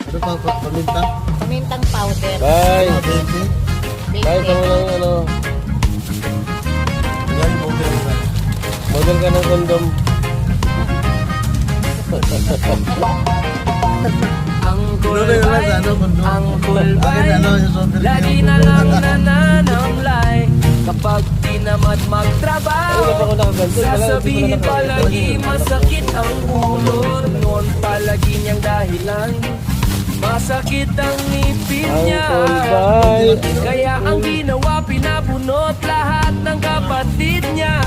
Ito paminta. Mintang powder. Bye. 20. Bye sa mga ano. Yan, model na. Model ka ng kondom. Ang Ano na yun sa kulbay, ano, mundo? ang kulbay, Akin, ano, yung sobrang lagi na lang nananamlay. Kapag tinamad Ano ba magtrabaho, ako nakaganto? sasabihin palagi masakit ang ulo. Noon palagi niyang dahilan, masakit ang ngipin Ang niya. kulbay. Kaya ang ginawa, pinabunot lahat ng kapatid niya.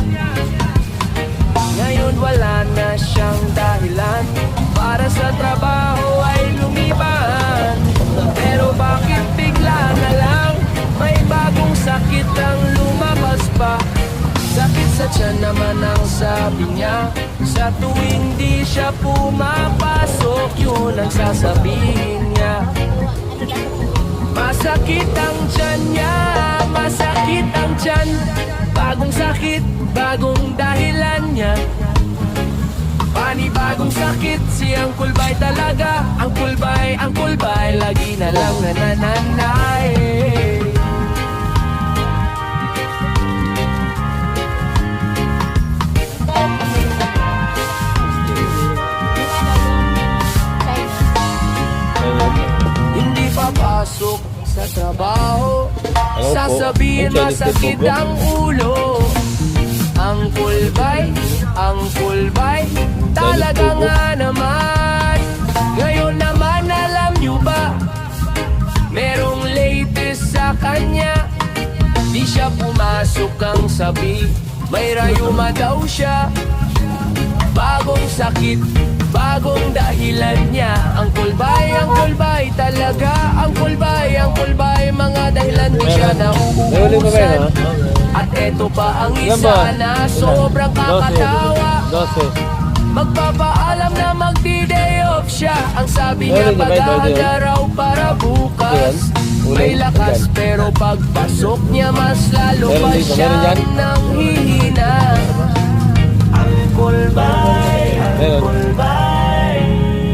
Ngayon wala na siyang dahilan para sa trabaho ay lumiban. Pero bakit bigla na lang may bagong sakit ang lumabas pa? Sakit sa tiyan naman ang sabi niya. Sa tuwing di siya pumapasok, yun ang sasabihin niya. Masakit ang tiyan niya, masakit ang tiyan. Bagong sakit, bagong dahilan niya. Panibagong sakit, siyang kulbay talaga. Ang kulbay, lagi na lang nananay. Hindi papasok sa trabaho, Hello po. sasabihin Ang Chinese masakit food po, bro. ang ulo. Ang kulbay, talaga Chinese food po. nga naman. Ngayon naman alam nyo ba, merong latest sa kanya. Di siya pumasok ang sabi, may rayuma daw siya. Bagong sakit, bagong dahilan niya. Ang kulbay talaga. Ang kulbay, mga dahilan di siya Nahuli pa ba nauubusan. yun, ha? At eto pa ang Ilan isa ba? na sobrang kakatawa. 12. Magpapaalam na magdi-day off siya. Ang sabi niya Nahuli na ba ito, paghahanda Dion? raw para bukas. Uli? May lakas Ilan? pero pagpasok niya mas lalo Meron pa dito, siya meron dyan? nang hihina. Ang kulbay, Meron.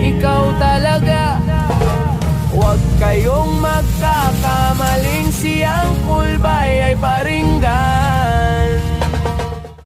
ikaw talaga. Huwag kayong magkakamaling, siyang kulbay ay paringgan.